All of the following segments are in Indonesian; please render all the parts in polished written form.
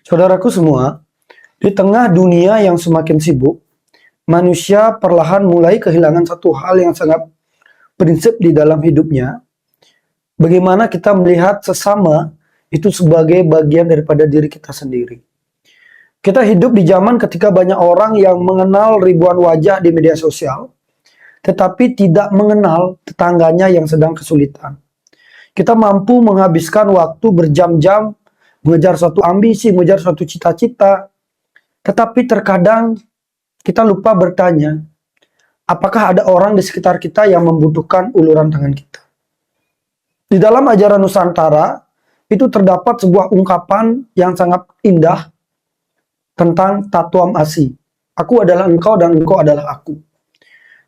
Saudaraku semua, di tengah dunia yang semakin sibuk, manusia perlahan mulai kehilangan satu hal yang sangat prinsip di dalam hidupnya. Bagaimana kita melihat sesama itu sebagai bagian daripada diri kita sendiri. Kita hidup di zaman ketika banyak orang yang mengenal ribuan wajah di media sosial, tetapi tidak mengenal tetangganya yang sedang kesulitan. Kita mampu menghabiskan waktu berjam-jam mengejar suatu ambisi, mengejar suatu cita-cita, tetapi terkadang kita lupa bertanya, apakah ada orang di sekitar kita yang membutuhkan uluran tangan kita? Di dalam ajaran Nusantara, itu terdapat sebuah ungkapan yang sangat indah tentang tatuam asi. Aku adalah engkau dan engkau adalah aku.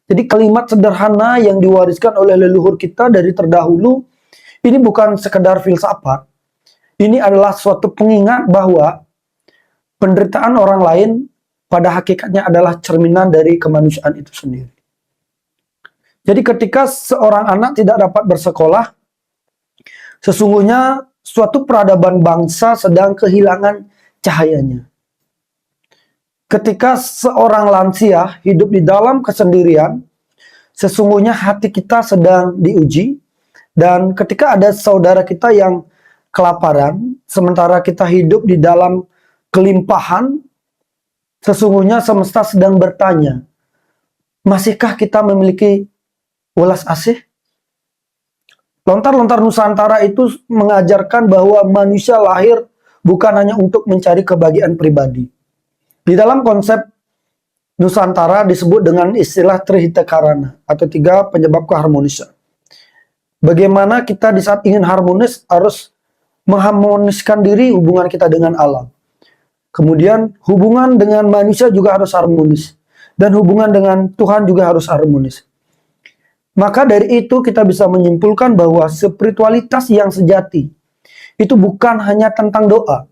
Jadi kalimat sederhana yang diwariskan oleh leluhur kita dari terdahulu, ini bukan sekedar filsafat. Ini adalah suatu pengingat bahwa penderitaan orang lain pada hakikatnya adalah cerminan dari kemanusiaan itu sendiri. Jadi ketika seorang anak tidak dapat bersekolah, sesungguhnya suatu peradaban bangsa sedang kehilangan cahayanya. Ketika seorang lansia hidup di dalam kesendirian, sesungguhnya hati kita sedang diuji. Dan ketika ada saudara kita yang kelaparan, sementara kita hidup di dalam kelimpahan, sesungguhnya semesta sedang bertanya, masihkah kita memiliki welas asih? Lontar-lontar Nusantara itu mengajarkan bahwa manusia lahir bukan hanya untuk mencari kebahagiaan pribadi. Di dalam konsep Nusantara disebut dengan istilah Trihita Karana atau 3 penyebab keharmonisan. Bagaimana kita di saat ingin harmonis harus mengharmoniskan diri hubungan kita dengan alam. Kemudian hubungan dengan manusia juga harus harmonis. Dan hubungan dengan Tuhan juga harus harmonis. Maka dari itu kita bisa menyimpulkan bahwa spiritualitas yang sejati itu bukan hanya tentang doa,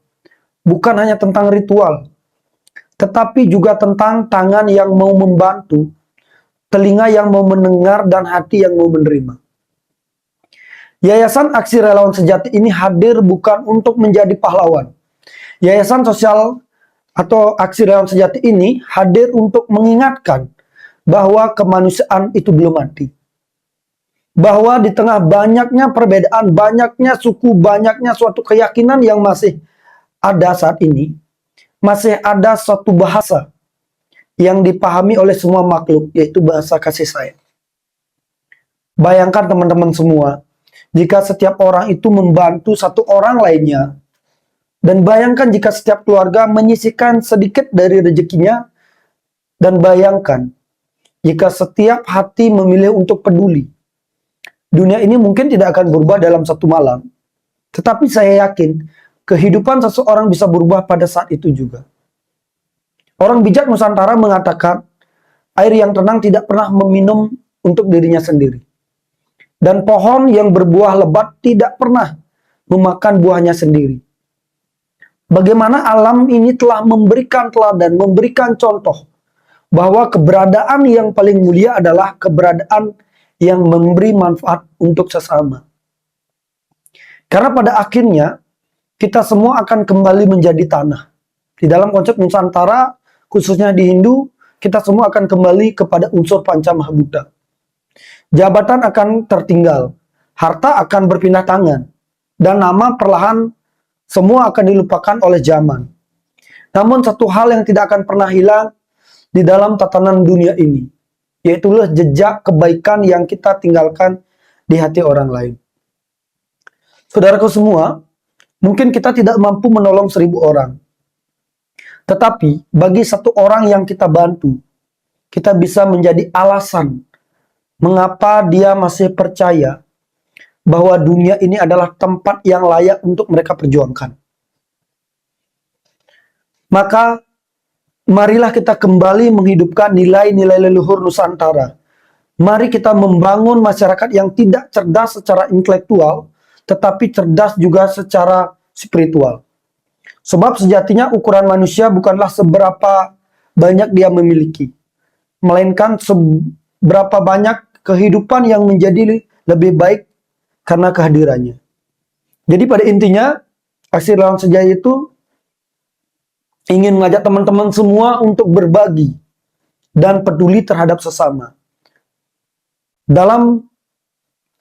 bukan hanya tentang ritual, tetapi juga tentang tangan yang mau membantu, telinga yang mau mendengar, dan hati yang mau menerima. Yayasan Aksi Relawan Sejati ini hadir bukan untuk menjadi pahlawan. Yayasan sosial atau Aksi Relawan Sejati ini hadir untuk mengingatkan bahwa kemanusiaan itu belum mati. Bahwa di tengah banyaknya perbedaan, banyaknya suku, banyaknya suatu keyakinan yang masih ada saat ini, masih ada suatu bahasa yang dipahami oleh semua makhluk, yaitu bahasa kasih sayang. Bayangkan teman-teman semua, jika setiap orang itu membantu satu orang lainnya, dan bayangkan jika setiap keluarga menyisihkan sedikit dari rezekinya, dan bayangkan jika setiap hati memilih untuk peduli. Dunia ini mungkin tidak akan berubah dalam satu malam, tetapi saya yakin kehidupan seseorang bisa berubah pada saat itu juga. Orang bijak Nusantara mengatakan, air yang tenang tidak pernah meminum untuk dirinya sendiri. Dan pohon yang berbuah lebat tidak pernah memakan buahnya sendiri. Bagaimana alam ini telah memberikan teladan, memberikan contoh, bahwa keberadaan yang paling mulia adalah keberadaan yang memberi manfaat untuk sesama. Karena pada akhirnya, kita semua akan kembali menjadi tanah. Di dalam konsep Nusantara, khususnya di Hindu, kita semua akan kembali kepada unsur Pancamahabhuta. Jabatan akan tertinggal, harta akan berpindah tangan, dan nama perlahan semua akan dilupakan oleh zaman. Namun satu hal yang tidak akan pernah hilang di dalam tatanan dunia ini, yaitu jejak kebaikan yang kita tinggalkan di hati orang lain. Saudaraku semua, mungkin kita tidak mampu menolong 1000 orang. Tetapi bagi satu orang yang kita bantu, kita bisa menjadi alasan mengapa dia masih percaya bahwa dunia ini adalah tempat yang layak untuk mereka perjuangkan. Maka marilah kita kembali menghidupkan nilai-nilai leluhur Nusantara. Mari kita membangun masyarakat yang tidak cerdas secara intelektual, tetapi cerdas juga secara spiritual. Sebab sejatinya ukuran manusia bukanlah seberapa banyak dia memiliki, melainkan seberapa banyak kehidupan yang menjadi lebih baik karena kehadirannya. Jadi pada intinya, Aksi Relawan Sejati itu ingin mengajak teman-teman semua untuk berbagi dan peduli terhadap sesama. Dalam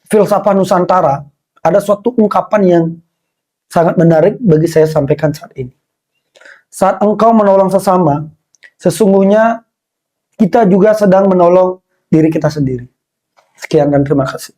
filsafat Nusantara, ada suatu ungkapan yang sangat menarik bagi saya sampaikan saat ini. Saat engkau menolong sesama, sesungguhnya kita juga sedang menolong diri kita sendiri. Sekian dan terima kasih.